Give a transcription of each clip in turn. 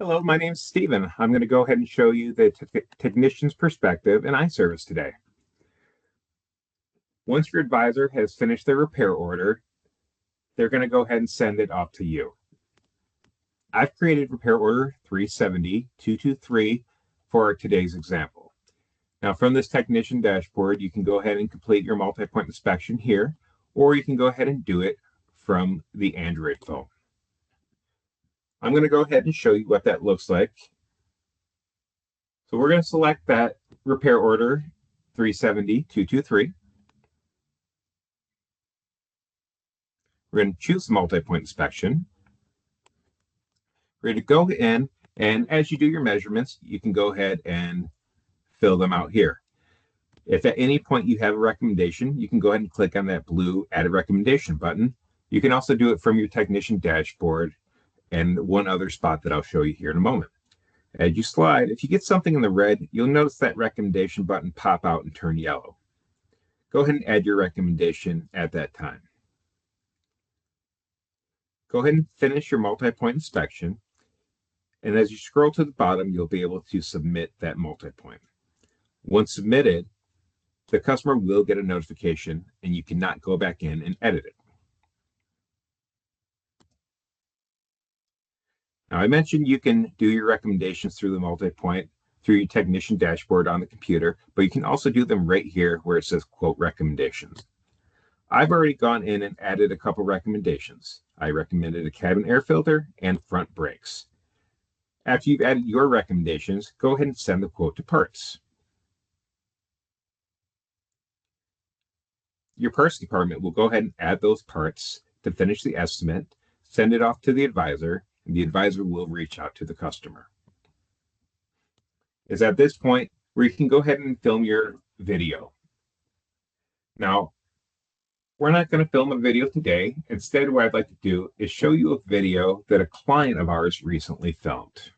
Hello, my name's Steven. I'm going to go ahead and show you the technician's perspective in iService today. Once your advisor has finished their repair order, they're going to go ahead and send it off to you. I've created repair order 370-223 for today's example. Now, from this technician dashboard, you can go ahead and complete your multi-point inspection here, or you can go ahead and do it from the Android phone. I'm going to go ahead and show you what that looks like. So we're going to select that repair order 370-223. We're going to choose the multi-point inspection. We're going to go in, and as you do your measurements, you can go ahead and fill them out here. If at any point you have a recommendation, you can go ahead and click on that blue Add a Recommendation button. You can also do it from your technician dashboard and one other spot that I'll show you here in a moment. As you slide, if you get something in the red, you'll notice that recommendation button pop out and turn yellow. Go ahead and add your recommendation at that time. Go ahead and finish your multi-point inspection. And as you scroll to the bottom, you'll be able to submit that multi-point. Once submitted, the customer will get a notification and you cannot go back in and edit it. Now, I mentioned you can do your recommendations through the multi-point through your technician dashboard on the computer, but you can also do them right here where it says quote recommendations. I've already gone in and added a couple recommendations. I recommended a cabin air filter and front brakes. After you've added your recommendations, go ahead and send the quote to parts. Your parts department will go ahead and add those parts to finish the estimate, send it off to the advisor, and the advisor will reach out to the customer. It's at this point where you can go ahead and film your video. Now, we're not going to film a video today. Instead, what I'd like to do is show you a video that a client of ours recently filmed.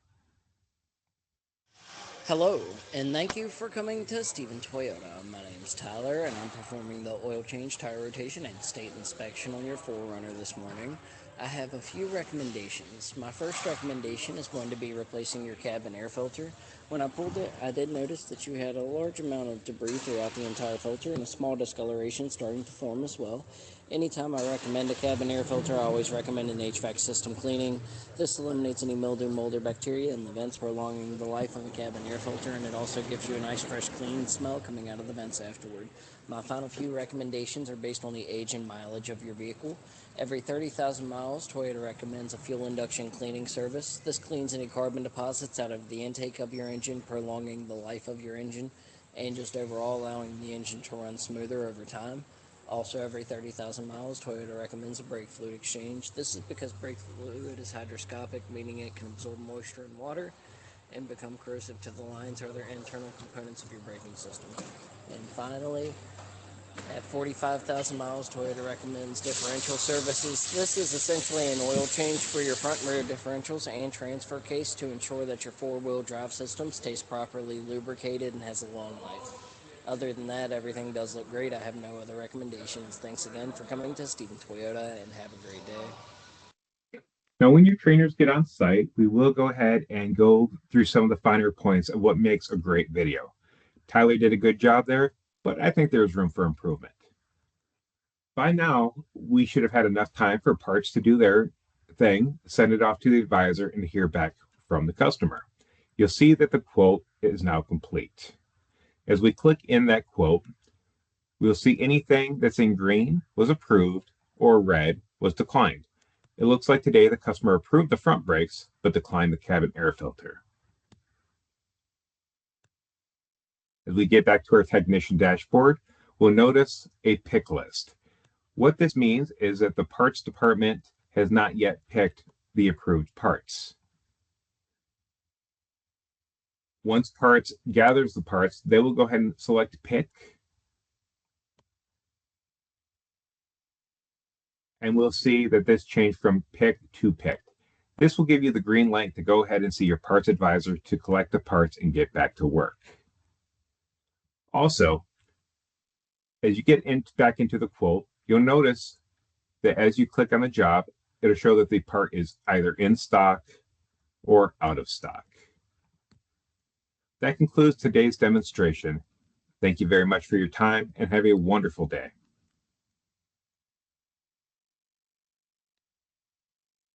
Hello, and thank you for coming to Steven Toyota. My name is Tyler, and I'm performing the oil change, tire rotation, and state inspection on your 4Runner this morning. I have a few recommendations. My first recommendation is going to be replacing your cabin air filter. When I pulled it, I did notice that you had a large amount of debris throughout the entire filter and a small discoloration starting to form as well. Anytime I recommend a cabin air filter, I always recommend an HVAC system cleaning. This eliminates any mildew, mold, or bacteria in the vents, prolonging the life of a cabin air filter, and it also gives you a nice, fresh, clean smell coming out of the vents afterward. My final few recommendations are based on the age and mileage of your vehicle. Every 30,000 miles, Toyota recommends a fuel induction cleaning service. This cleans any carbon deposits out of the intake of your engine, prolonging the life of your engine, and just overall allowing the engine to run smoother over time. Also, every 30,000 miles, Toyota recommends a brake fluid exchange. This is because brake fluid is hygroscopic, meaning it can absorb moisture and water and become corrosive to the lines or other internal components of your braking system. And finally, at 45,000 miles, Toyota recommends differential services. This is essentially an oil change for your front and rear differentials and transfer case to ensure that your four-wheel drive system stays properly lubricated and has a long life. Other than that, everything does look great. I have no other recommendations. Thanks again for coming to Steven Toyota, and have a great day. Now, when your trainers get on site, we will go ahead and go through some of the finer points of what makes a great video. Tyler did a good job there, but I think there's room for improvement. By now, we should have had enough time for parts to do their thing, send it off to the advisor, and hear back from the customer. You'll see that the quote is now complete. As we click in that quote, we'll see anything that's in green was approved or red was declined. It looks like today the customer approved the front brakes but declined the cabin air filter. As we get back to our technician dashboard, we'll notice a pick list. What this means is that the parts department has not yet picked the approved parts. Once parts gathers the parts, they will go ahead and select pick, and we'll see that this changed from pick to picked. This will give you the green light to go ahead and see your parts advisor to collect the parts and get back to work. Also, as you get back into the quote, you'll notice that as you click on the job, it'll show that the part is either in stock or out of stock. That concludes today's demonstration. Thank you very much for your time and have a wonderful day.